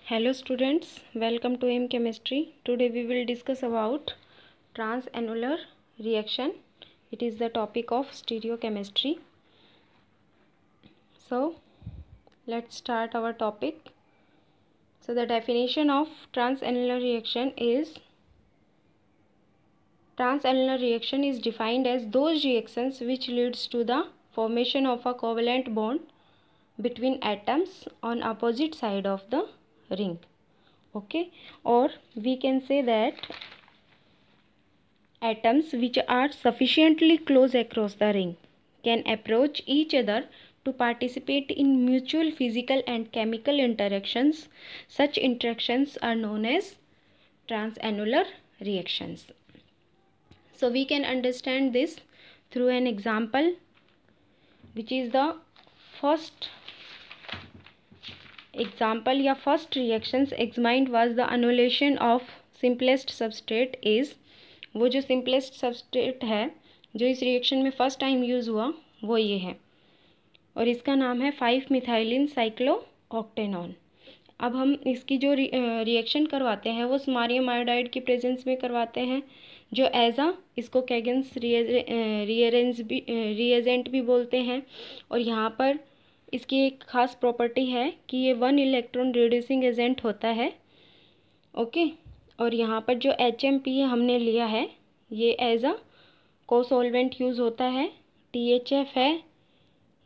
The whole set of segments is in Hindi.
Hello students, welcome to M Chemistry. Today we will discuss about transannular reaction. It is the topic of stereochemistry. So let's start our topic. So the definition of transannular reaction is defined as those reactions which leads to the formation of a covalent bond between atoms on opposite side of the ring. Okay, or we can say that atoms which are sufficiently close across the ring can approach each other to participate in mutual physical and chemical interactions. Such interactions are known as transannular reactions. So we can understand this through an example, which is the first reactions examined was the annulation of simplest substrate is. वो जो सिंपलेस्ट सबस्ट्रेट है जो इस रिएक्शन में फर्स्ट टाइम यूज़ हुआ वो ये है और इसका नाम है 5-मिथाइलिन साइक्लोऑक्टेनॉन। अब हम इसकी जो रिएक्शन करवाते हैं वो स्मारियम आयोडाइड की प्रेजेंस में करवाते हैं, जो एजा इसको कैगन्स रिएजेंट भी बोलते हैं। और यहाँ पर इसकी एक खास प्रॉपर्टी है कि ये 1 इलेक्ट्रॉन रिड्यूसिंग एजेंट होता है। ओके, और यहाँ पर जो HMP हमने लिया है ये एज अ कोसोल्वेंट यूज़ होता है। THF है,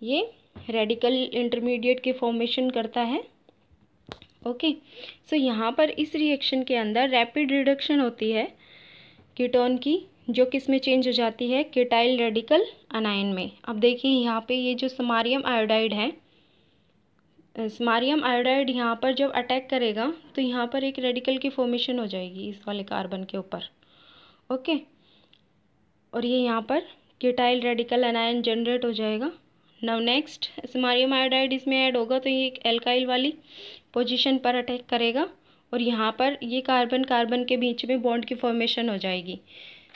ये रेडिकल इंटरमीडिएट के फॉर्मेशन करता है। ओके, सो यहाँ पर इस रिएक्शन के अंदर रैपिड रिडक्शन होती है कीटोन की, जो किस में चेंज हो जाती है कीटाइल रेडिकल अनायन में। अब देखिए यहाँ पे ये जो स्मारियम आयोडाइड है, स्मारियम आयोडाइड यहाँ पर जब अटैक करेगा तो यहाँ पर एक रेडिकल की फॉर्मेशन हो जाएगी इस वाले कार्बन के ऊपर। ओके, और ये यहाँ पर कीटाइल रेडिकल अनायन जनरेट हो जाएगा। नाउ नेक्स्ट स्मारियम आयोडाइड इसमें ऐड होगा तो ये एक एल्काइल वाली पोजीशन पर अटैक करेगा और यहाँ पर ये कार्बन कार्बन के बीच में बॉन्ड की फॉर्मेशन हो जाएगी,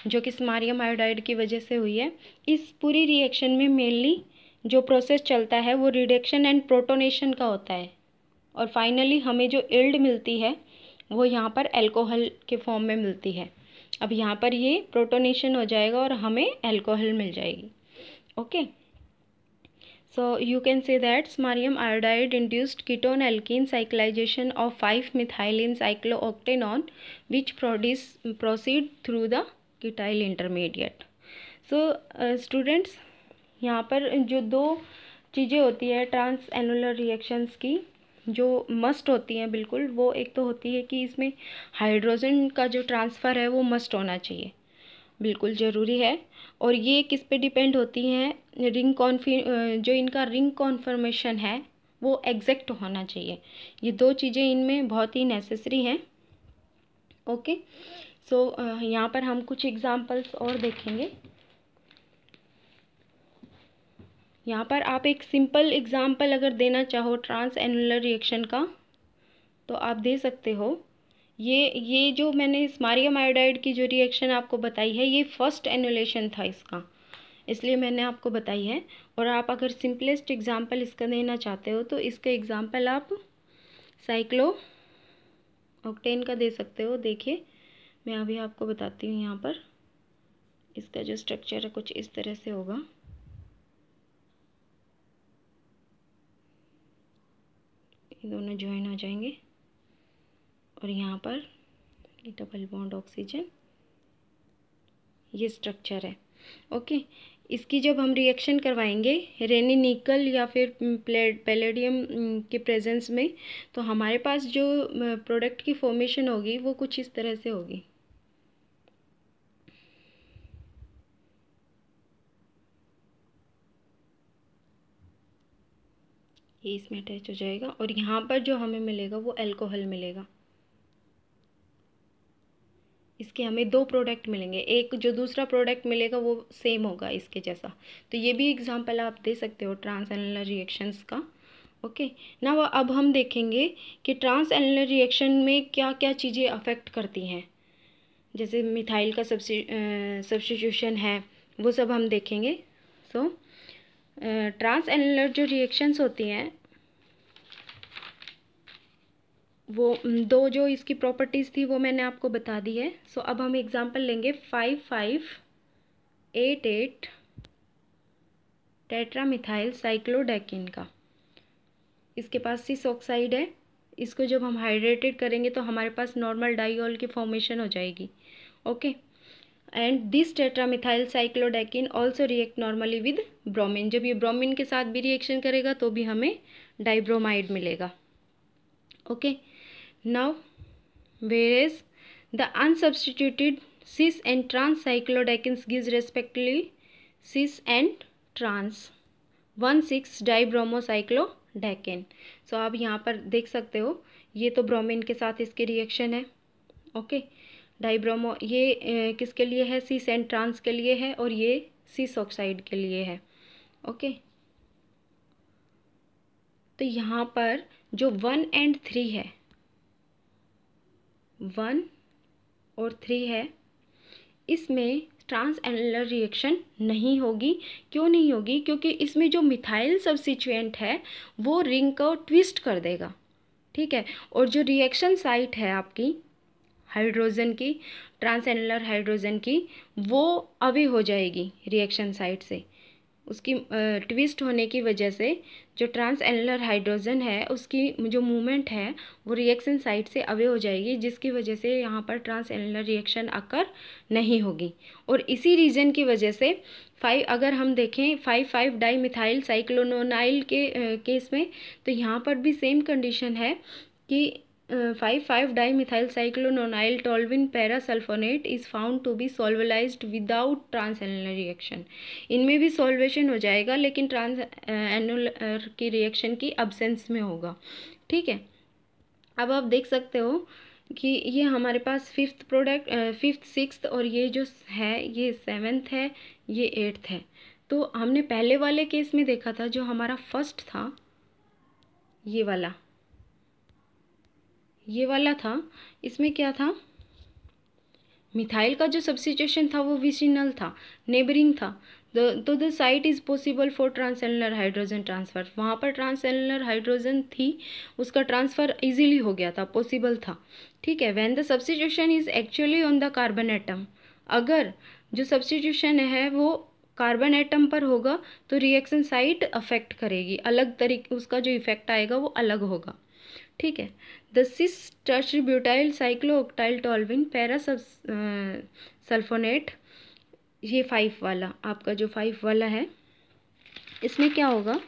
जो कि स्मारियम आयोडाइड की वजह से हुई है। इस पूरी रिएक्शन में मेनली जो प्रोसेस चलता है वो रिडक्शन एंड प्रोटोनेशन का होता है और फाइनली हमें जो यील्ड मिलती है वो यहाँ पर अल्कोहल के फॉर्म में मिलती है। अब यहाँ पर ये प्रोटोनेशन हो जाएगा और हमें अल्कोहल मिल जाएगी। Okay, so you can say that samarium iodide induced ketone alkene cyclisation of five methylene cyclooctanone which proceed through the ketyl intermediate. So students, यहाँ पर जो दो चीज़ें होती है ट्रांसएनुलर रिएक्शंस की जो मस्ट होती हैं बिल्कुल, वो एक तो होती है कि इसमें हाइड्रोजन का जो ट्रांसफ़र है वो मस्ट होना चाहिए, बिल्कुल ज़रूरी है। और ये किस पे डिपेंड होती हैं, जो इनका रिंग कॉन्फर्मेशन है वो एग्जैक्ट होना चाहिए। ये दो चीज़ें इनमें बहुत ही नेसेसरी हैं। ओके, सो यहाँ पर हम कुछ एग्जांपल्स और देखेंगे। यहाँ पर आप एक सिंपल एग्जाम्पल अगर देना चाहो ट्रांसएनुलर रिएक्शन का तो आप दे सकते हो। ये जो मैंने स्मारियम आयोडाइड की जो रिएक्शन आपको बताई है ये फर्स्ट एनुलेशन था इसका, इसलिए मैंने आपको बताई है। और आप अगर सिंपलेस्ट एग्जाम्पल इसका देना चाहते हो तो इसका एग्जाम्पल आप साइक्लो ऑक्टेन का दे सकते हो। देखिए मैं अभी आपको बताती हूँ। यहाँ पर इसका जो स्ट्रक्चर है कुछ इस तरह से होगा। ये दोनों ज्वाइन हो जाएंगे और यहाँ पर ये डबल बॉन्ड ऑक्सीजन, ये स्ट्रक्चर है। ओके, इसकी जब हम रिएक्शन करवाएंगे रेनी निकल या फिर पैलेडियम के प्रेजेंस में तो हमारे पास जो प्रोडक्ट की फॉर्मेशन होगी वो कुछ इस तरह से होगी। ये इसमें अटैच हो जाएगा और यहाँ पर जो हमें मिलेगा वो अल्कोहल मिलेगा। इसके हमें 2 प्रोडक्ट मिलेंगे, एक जो दूसरा प्रोडक्ट मिलेगा वो सेम होगा इसके जैसा। तो ये भी एग्जांपल आप दे सकते हो ट्रांस एनुलर रिएक्शंस का। ओके, ना अब हम देखेंगे कि ट्रांस एनुलर रिएक्शन में क्या क्या चीज़ें अफेक्ट करती हैं, जैसे मिथाइल का सब्स्टिट्यूशन है, वो सब हम देखेंगे। सो ट्रांस एनुलर जो रिएक्शंस होती हैं वो 2 जो इसकी प्रॉपर्टीज़ थी वो मैंने आपको बता दी है। सो अब हम एग्जांपल लेंगे 5,5,8,8 टेट्रामिथाइल साइक्लोडेकिन का। इसके पास सिस ऑक्साइड है, इसको जब हम हाइड्रेटेड करेंगे तो हमारे पास नॉर्मल डाइऑल की फॉर्मेशन हो जाएगी। Okay, and this tetramethyl cyclodecyne also react normally with bromine. जब ये ब्रोमीन के साथ भी रिएक्शन करेगा तो भी हमें डाइब्रोमाइड मिलेगा। Okay, now whereas the unsubstituted cis and trans cyclodecans gives respectively cis and trans 1,6-dibromocyclodecan। सो आप यहाँ पर देख सकते हो ये तो ब्रोमीन के साथ इसके रिएक्शन है। ओके, डाइब्रोमो ये किसके लिए है, सिस एंड ट्रांस के लिए है, और ये सिस ऑक्साइड के लिए है। ओके, तो यहाँ पर जो 1 and 3 है, 1 और 3 है, इसमें ट्रांस एनुलर रिएक्शन नहीं होगी। क्यों नहीं होगी? क्योंकि इसमें जो मिथाइल सब्स्टिट्यूएंट है वो रिंग को ट्विस्ट कर देगा। ठीक है, और जो रिएक्शन साइट है आपकी हाइड्रोजन की, ट्रांस एनुलर हाइड्रोजन की, वो अवे हो जाएगी रिएक्शन साइट से। उसकी ट्विस्ट होने की वजह से जो ट्रांस एनुलर हाइड्रोजन है उसकी जो मूवमेंट है वो रिएक्शन साइट से अवे हो जाएगी, जिसकी वजह से यहाँ पर ट्रांस एनुलर रिएक्शन अकर नहीं होगी। और इसी रीज़न की वजह से अगर हम देखें 5,5-डाइमिथाइल साइक्लोनोनाइल के केस में, तो यहाँ पर भी सेम कंडीशन है कि five five dimethyl cyclononyl toluene parasulphonate is found to be solvolysed without trans annular reaction. इनमें भी सॉल्वेशन हो जाएगा लेकिन ट्रांस एनुलर की रिएक्शन की अब्सेंस में होगा। ठीक है, अब आप देख सकते हो कि ये हमारे पास 5th प्रोडक्ट 5th 6th और ये जो है ये 7th है, ये 8th है। तो हमने पहले वाले केस में देखा था जो हमारा फर्स्ट था, ये वाला था, इसमें क्या था, मिथाइल का जो सब्स्टिट्यूशन था वो विसिनल था, नेबरिंग था। तो the site is possible for transannular hydrogen transfer. वहाँ पर ट्रांसएनुलर हाइड्रोजन थी, उसका ट्रांसफ़र इजीली हो गया था, पॉसिबल था। ठीक है, when the substitution is actually on the carbon atom, अगर जो सब्स्टिट्यूशन है वो कार्बन एटम पर होगा तो रिएक्शन साइट अफेक्ट करेगी, अलग तरीके उसका जो इफेक्ट आएगा वो अलग होगा। ठीक है, द सिस टर्शरी ब्यूटाइल साइक्लोऑक्टाइल टोल्विन पैरासल्फोनेट, ये 5 वाला आपका जो 5 वाला है, इसमें क्या होगा,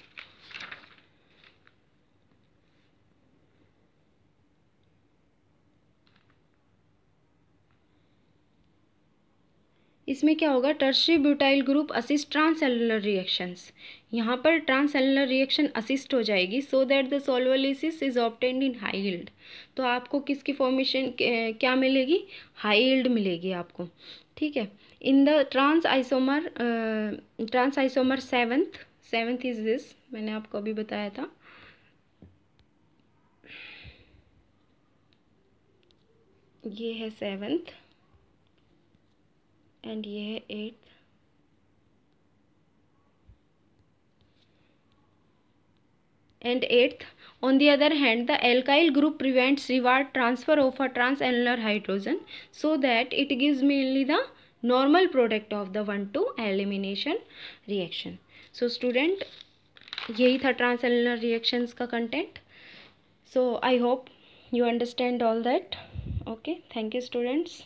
tertiary butyl group assist transannular reactions. यहाँ पर ट्रांसएनुलर रिएक्शन असिस्ट हो जाएगी so that the solvolysis is obtained in high yield. तो आपको किसकी फॉर्मेशन क्या मिलेगी, हाई यील्ड मिलेगी आपको। ठीक है, in the trans isomer 7th is this, मैंने आपको अभी बताया था। ये है 7th एंड ये है 8th and 8th. On the other hand, the alkyl group prevents reward transfer of a transannular hydrogen so that it gives mainly the normal product of the 1,2 elimination reaction. So student, यही था transannular reactions का content. So I hope you understand all that. Okay, thank you students.